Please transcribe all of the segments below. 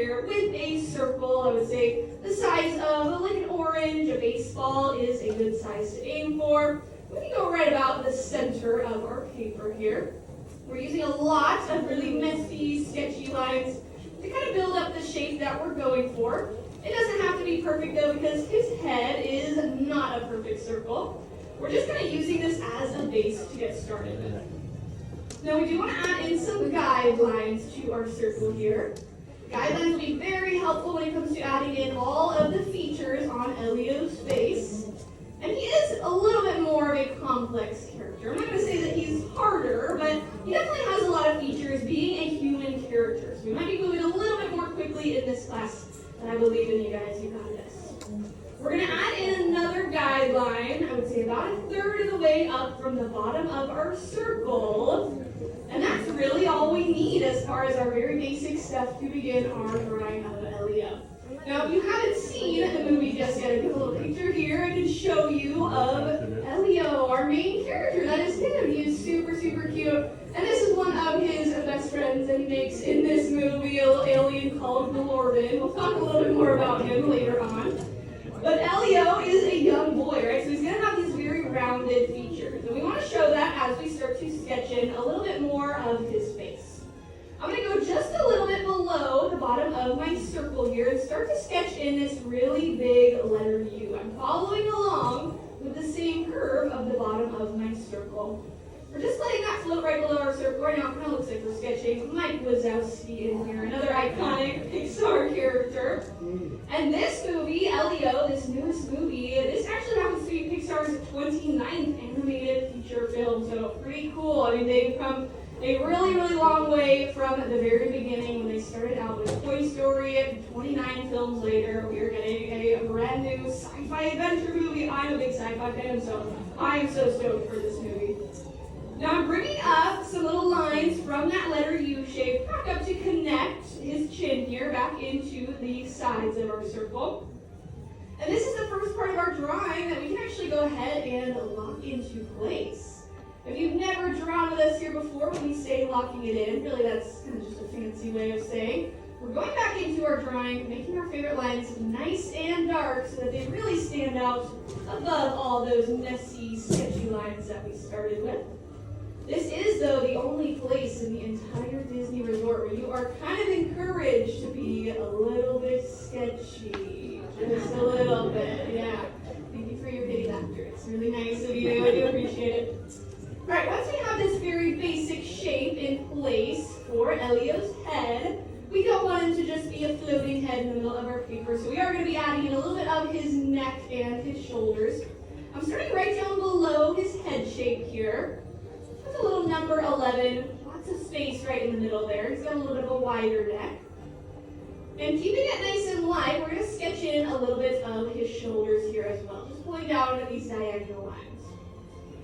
here with a circle. I would say the size of like an orange. A baseball is a good size to aim for. We can go right about the center of our paper here. We're using a lot of really messy, sketchy lines to kind of build up the shape that we're going for. It doesn't have to be perfect though, because his head is not a perfect circle. We're just kind of using this as a base to get started with. Now we do want to add in some guidelines to our circle here. Guidelines will be very helpful when it comes to adding in all of the features on Elio's face. And he is a little bit more of a complex character. I'm not going to say that he's harder, but he definitely has a lot of features being a human character. So we might be moving a little bit more quickly in this class, but I believe in you guys, you got this. We're going to add in another guideline, I would say about a third of the way up from the bottom of our circle. And that's really all we need as far as our very basic stuff to begin our drawing of Elio. Now, if you haven't seen the movie just yet, a little picture here I can show you of Elio, our main character. That is him. He is super, super cute. And this is one of his best friends that he makes in this movie, a little alien called Glorvin. We'll talk a little bit more about him later on. But Elio is a young boy, right? So he's going to have these very rounded features. And we want to show that as we start to sketch in a little bit more of his face. I'm going to go just a little bit below the bottom of my circle here and start to sketch in this really big letter U. I'm following along with the same curve of the bottom of my circle. We're just letting that float right below our circle. Right now it kind of looks like we're sketching Mike Wazowski in here, another iconic Pixar character. And this movie, Elio, this newest movie, this actually happens to be Pixar's 29th animated feature film, so pretty cool. I mean, they've come a really, really long way from the very beginning when they started out with Toy Story. 29 films later, we are getting a brand new sci-fi adventure movie. I'm a big sci-fi fan, so I am so stoked for this movie. Now I'm bringing up some little lines from that letter U shape back up to connect his chin here back into the sides of our circle. And this is the first part of our drawing that we can actually go ahead and lock into place. If you've never drawn with us here before, when we say locking it in, really that's kind of just a fancy way of saying we're going back into our drawing, making our favorite lines nice and dark so that they really stand out above all those messy, sketchy lines that we started with. This is, though, the only place in the entire Disney resort where you are kind of encouraged to be a little bit sketchy. Just a little bit, yeah. Thank you for your pity laughter. It's really nice of you. I do appreciate it. All right, once we have this very basic shape in place for Elio's head, we don't want him to just be a floating head in the middle of our paper, so we are going to be adding in a little bit of his neck and his shoulders. I'm starting right down below his head shape here. That's a little number 11, lots of space right in the middle there. He's got a little bit of a wider neck. And keeping it nice and light, we're going to sketch in a little bit of his shoulders here as well, just pulling down these diagonal lines.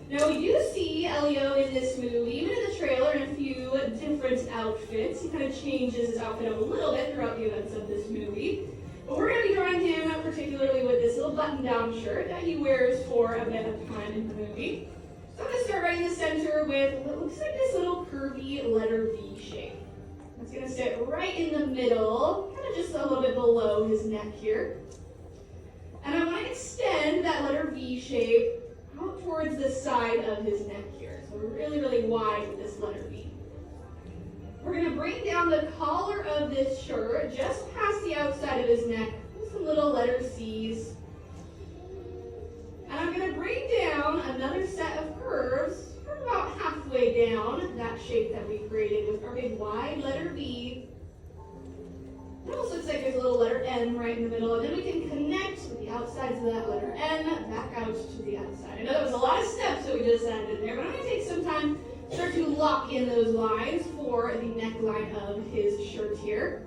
Now we do see Elio in this movie, even in the trailer, in a few different outfits. He kind of changes his outfit up a little bit throughout the events of this movie. But we're going to be drawing him particularly with this little button-down shirt that he wears for a bit of time in the movie. So I'm going to start right in the center with what looks like this little curvy letter V shape. That's going to sit right in the middle, kind of just a little bit below his neck here. And I want to extend that letter V shape out towards the side of his neck here. So we're really, really wide with this letter V. We're going to bring down the collar of this shirt just past the outside of his neck with some little letter C's. And I'm going to bring down another set of curves from about halfway down that shape that we created with our big wide letter V. It almost looks like there's a little letter N right in the middle, and then we can connect with the outsides of that letter N back out to the outside. I know that was a lot of steps that we just added in there, but I'm going to take some time to start to lock in those lines for the neckline of his shirt here.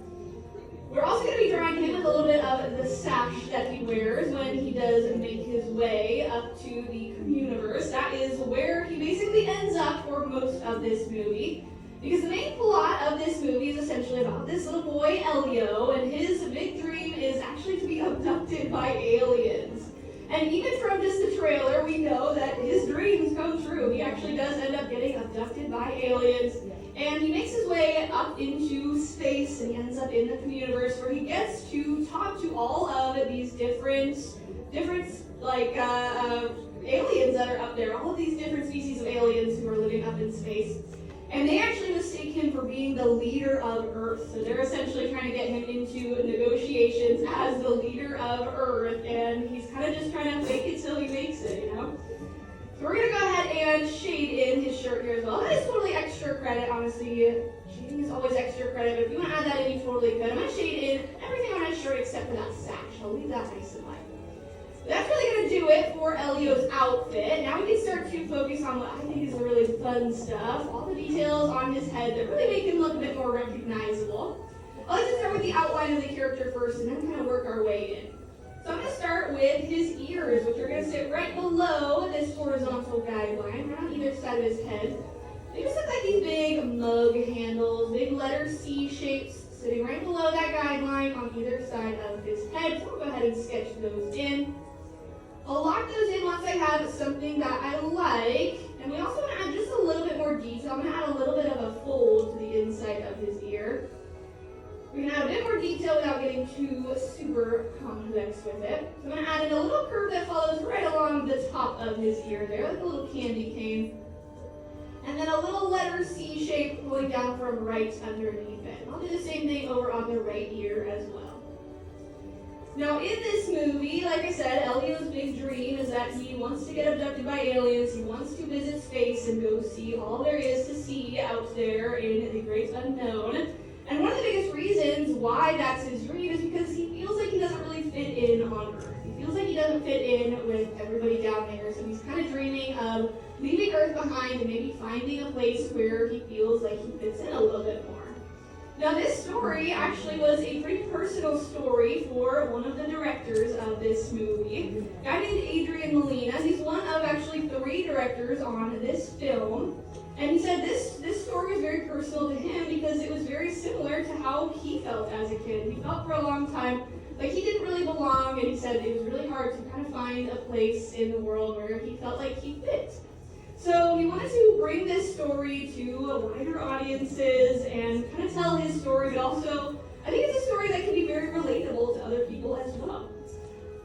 We're also going to be drawing him with a little bit of the sash that he wears when he does make his way up to the Communiverse. That is where he basically ends up for most of this movie. Because the main plot of this movie is essentially about this little boy, Elio, and his big dream is actually to be abducted by aliens. And even from just the trailer, we know that his dreams come true. He actually does end up getting abducted by aliens, and he makes his way up into space. space and he ends up in the communiverse where he gets to talk to all of these different like aliens that are up there, all of these different species of aliens who are living up in space. And they actually mistake him for being the leader of Earth. So they're essentially trying to get him into negotiations as the leader of Earth, and he's kind of just trying to fake it till he makes it, you know? So we're going to go ahead and shade in his shirt here as well. That is totally extra credit, honestly. Shading is always extra credit, but if you want to add that in, you totally could. I'm going to shade in everything on his shirt except for that sash. I'll leave that nice and light. That's really going to do it for Elio's outfit. Now we can start to focus on what I think is the really fun stuff. All the details on his head that really make him look a bit more recognizable. I like to start with the outline of the character first and then kind of work our way in. So I'm going to start with his ears, which are going to sit right below this horizontal guideline, right on either side of his head. They just look like these big mug handles, big letter C shapes sitting right below that guideline on either side of his head. So I'll go ahead and sketch those in. I'll lock those in once I have something that I like. And we also want to add just a little bit more detail. I'm going to add a little bit of a fold to the inside of his ear. We can add a bit more detail without getting too super complex with it. So I'm going to add in a little curve that follows right along the top of his ear there, like a little candy cane. And then a little letter C shape going down from right underneath it. I'll do the same thing over on the right ear as well. Now in this movie, like I said, Elio's big dream is that he wants to get abducted by aliens, he wants to visit space and go see all there is to see out there in the great unknown. And one of the biggest reasons why that's his dream is because he feels like he doesn't really fit in on Earth. He feels like he doesn't fit in with everybody down there, so he's kind of dreaming of leaving Earth behind and maybe finding a place where he feels like he fits in a little bit more. Now this story actually was a pretty personal story for one of the directors of this movie, a guy named Adrian Molina. He's one of actually 3 directors on this film. And he said this story was very personal to him because it was very similar to how he felt as a kid. He felt for a long time like he didn't really belong, and he said it was really hard to kind of find a place in the world where he felt like he fit. So he wanted to bring this story to wider audiences and kind of tell his story, but also I think it's a story that can be very relatable to other people as well.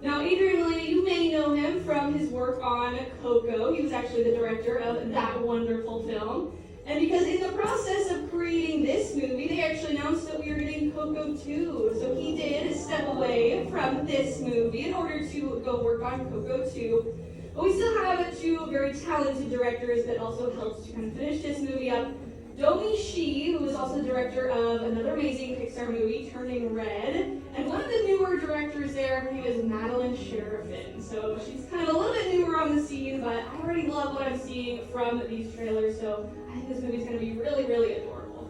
Now, Adrian Molina, you may know him from his work on Coco. He was actually the director of that wonderful film. And because in the process of creating this movie, they actually announced that we were getting Coco 2. So he did step away from this movie in order to go work on Coco 2. But we still have 2 very talented directors that also helped to kind of finish this movie up. Domi Shi, who is also the director of another amazing Pixar movie, Turning Red. And one of the newer directors there, her name is Madeline Sherifin. So she's kind of a little bit newer on the scene, but I already love what I'm seeing from these trailers, so I think this movie's going to be really, really adorable.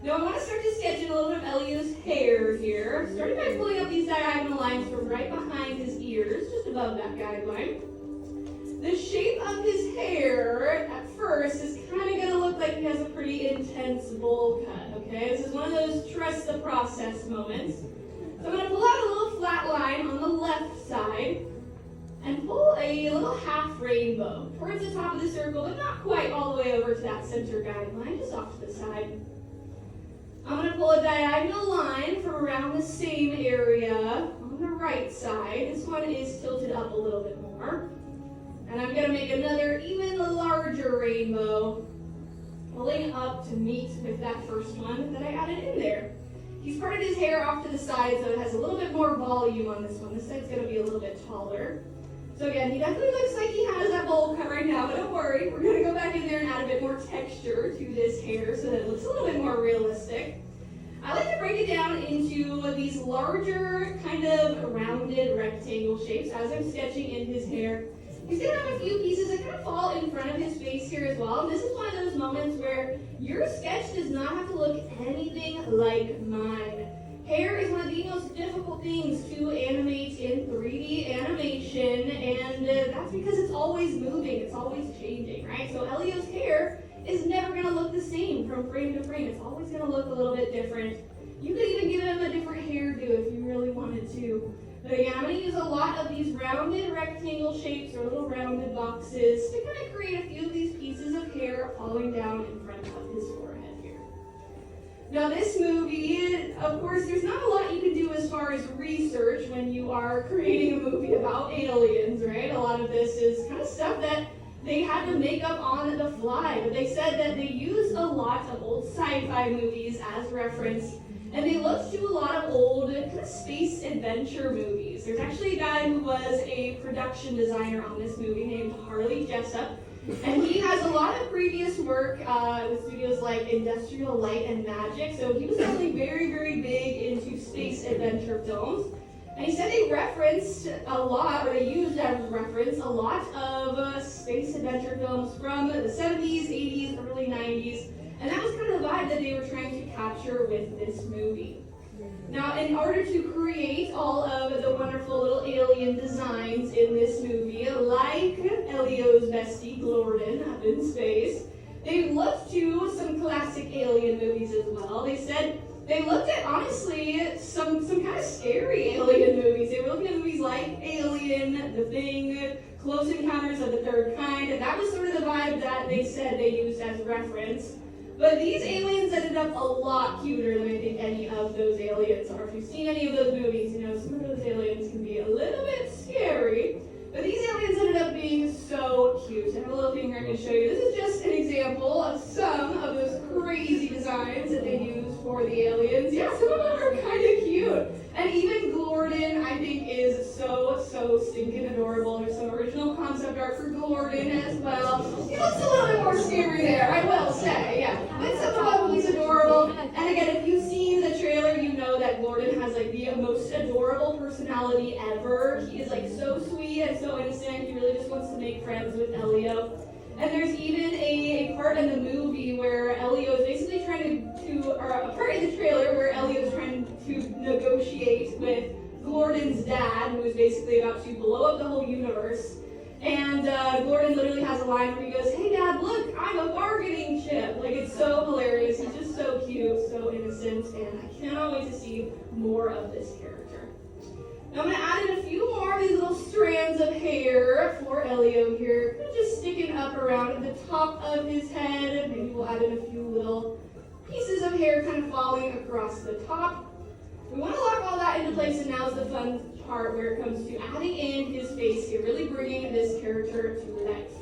Now I want to start to sketch in a little bit of Elio's hair here, starting by pulling up these diagonal lines from right behind his ears, just above that guideline. The shape of his hair, at first, is kind of going to look like he has a pretty intense bowl cut, okay? This is one of those trust the process moments. So I'm going to pull out a little flat line on the left side and pull a little half rainbow towards the top of the circle, but not quite all the way over to that center guideline, just off to the side. I'm going to pull a diagonal line from around the same area on the right side. This one is tilted up a little bit more. And I'm going to make another even larger rainbow, pulling up to meet with that first one that I added in there. He's parted his hair off to the side so it has a little bit more volume on this one. This side's going to be a little bit taller. So again, he definitely looks like he has that bowl cut right now, but don't worry. We're going to go back in there and add a bit more texture to this hair so that it looks a little bit more realistic. I like to break it down into these larger, kind of rounded rectangle shapes as I'm sketching in his hair. He's going to have a few pieces that kind of fall in front of his face here as well. And this is one of those moments where your sketch does not have to look anything like mine. Hair is one of the most difficult things to animate in 3D animation, and that's because it's always moving, it's always changing, right? So Elio's hair is never going to look the same from frame to frame. It's always going to look a little bit different. You could even give him a different hairdo if you really wanted to. But again, I'm going to use a lot of these rounded rectangle shapes or little rounded boxes to kind of create a few of these pieces of hair falling down in front of his forehead here. Now this movie of course, there's not a lot you can do as far as research when you are creating a movie about aliens, right? A lot of this is kind of stuff that they had to make up on the fly. But they said that they used a lot of old sci-fi movies as reference, and they looked to a lot of old kind of space adventure movies. There's actually a guy who was a production designer on this movie named Harley Jessup, and he has a lot of previous work with studios like Industrial Light and Magic, so he was definitely very, very big into space adventure films. And he said they referenced a lot, or they used as reference, a lot of space adventure films from the 70s, 80s, early 90s, and that was kind of the vibe that they were trying to capture with this movie. Now, in order to create all of the wonderful little alien designs in this movie, like Elio's bestie, Glorden, up in space, they looked to some classic alien movies as well. They said they looked at, honestly, some kind of scary alien movies. They were looking at movies like Alien, The Thing, Close Encounters of the Third Kind, and that was sort of the vibe that they said they used as reference. But these aliens ended up a lot cuter than I think any of those aliens are. If you've seen any of those movies, you know some of those aliens can be a little bit scary. But these aliens ended up being so cute. I have a little thing here I can show you. This is just an example of some of those crazy designs that they used for the aliens. Yeah, some of them are kind of cute. And even Glorden, I think, is so stinking adorable. There's some original concept art for Glorden as well. He looks a little bit more scary there, I will say, yeah. But some of them, he's adorable. And again, if you've seen the trailer, you know that Glorden has like the most adorable personality ever. He is like so sweet and so innocent. He really just wants to make friends with Elio. And there's even a part in the movie where Elio is basically trying or a part in the trailer where Elio is trying to negotiate with Glorden's dad, who is basically about to blow up the whole universe. And Glorden literally has a line where he goes, "Hey Dad, look, I'm a bargaining chip." Like, it's so hilarious. He's just so cute, so innocent, and I cannot wait to see more of this character. Now I'm going to add in a few more of these little strands of hair for Elio here, kind of just sticking up around the top of his head. Maybe we'll add in a few little pieces of hair kind of falling across the top. We want to lock all that into place, and now's the fun part where it comes to adding in his face here, really bringing this character to life.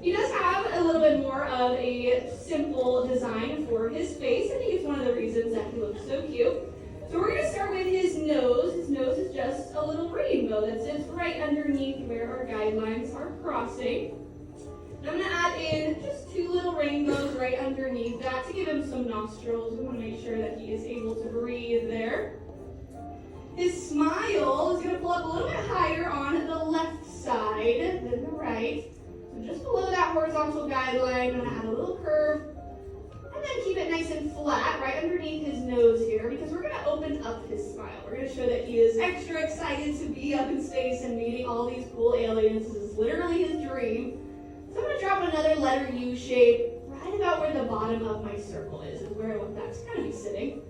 He does have a little bit more of a simple design for his face. I think it's one of the reasons that he looks so cute. So we're going to start with his nose. His nose is just a little rainbow that sits right underneath where our guidelines are crossing. And I'm going to add in just two little rainbows right underneath that to give him some nostrils. We want to make sure that he is able to breathe there. His smile is going to pull up a little bit higher on the left side than the right. So just below that horizontal guideline, I'm going to add a little curve. And then keep it nice and flat right underneath his nose here, because we're going to open up his smile. We're going to show that he is extra excited to be up in space and meeting all these cool aliens. This is literally his dream. So I'm going to drop another letter U shape right about where the bottom of my circle is where I want that to kind of be sitting.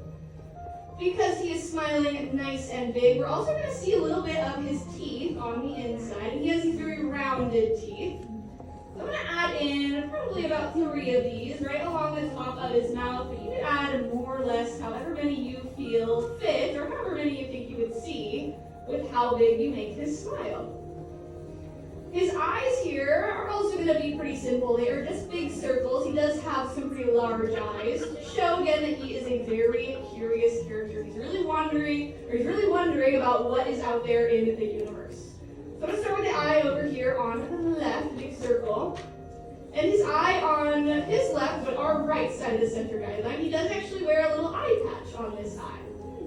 Because he is smiling nice and big, we're also going to see a little bit of his teeth on the inside. And he has these very rounded teeth. So I'm going to add in probably about 3 of these right along the top of his mouth. But you can add more or less however many you feel fit, or however many you think you would see with how big you make his smile. His eyes here are also going to be pretty simple. They are just big circles. He does have some pretty large eyes to show again that he is a very curious character. He's really wondering about what is out there in the universe. So I'm going to start with the eye over here on the left, big circle. And his eye on his left, but our right side of the center guideline, he does actually wear a little eye patch on this eye.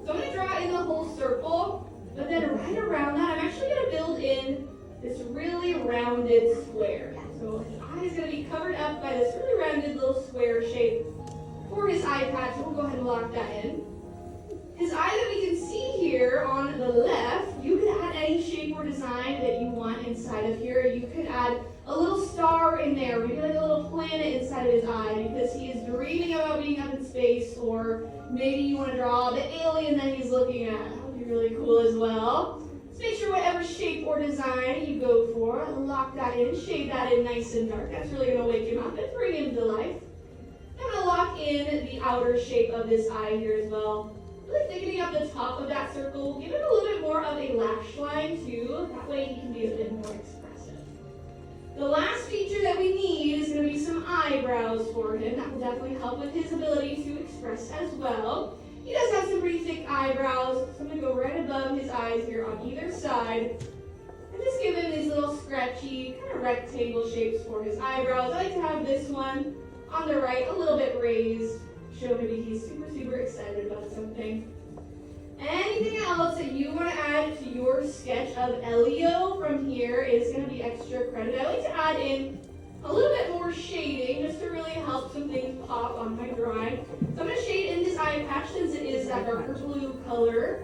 So I'm going to draw in the whole circle, but then right around that, I'm actually going to build in this really rounded square. So his eye is going to be covered up by this really rounded little square shape for his eye patch. We'll go ahead and lock that in. His eye that we can see here on the left, you can add any shape or design that you want inside of here. You could add a little star in there, maybe like a little planet inside of his eye because he is dreaming about being up in space, or maybe you want to draw the alien that he's looking at. That would be really cool as well. Make sure whatever shape or design you go for, lock that in, shade that in nice and dark. That's really going to wake him up and bring him to life. I'm going to lock in the outer shape of this eye here as well. really thickening up the top of that circle. Give it a little bit more of a lash line too. That way he can be a bit more expressive. The last feature that we need is going to be some eyebrows for him. That will definitely help with his ability to express as well. He does have some pretty thick eyebrows, so I'm going to go right above his eyes here on either side. And just give him these little scratchy, kind of rectangle shapes for his eyebrows. I like to have this one on the right a little bit raised. Show maybe he's super excited about something. Anything else that you want to add to your sketch of Elio from here is going to be extra credit. I like to add in a little bit more shading just to really help some things pop on my drawing. So I'm going to shade in this eye patch since it is that darker blue color.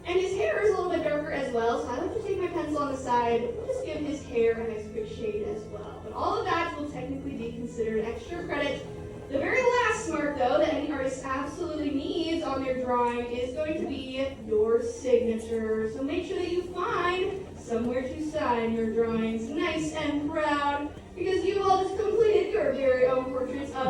And his hair is a little bit darker as well, so I like to take my pencil on the side and just give his hair a nice quick shade as well. But all of that will technically be considered extra credit. The very last mark, though, that any artist absolutely needs on their drawing is going to be your signature. So make sure that you find somewhere to sign your drawings nice and proud, because you all just completed your very own portraits of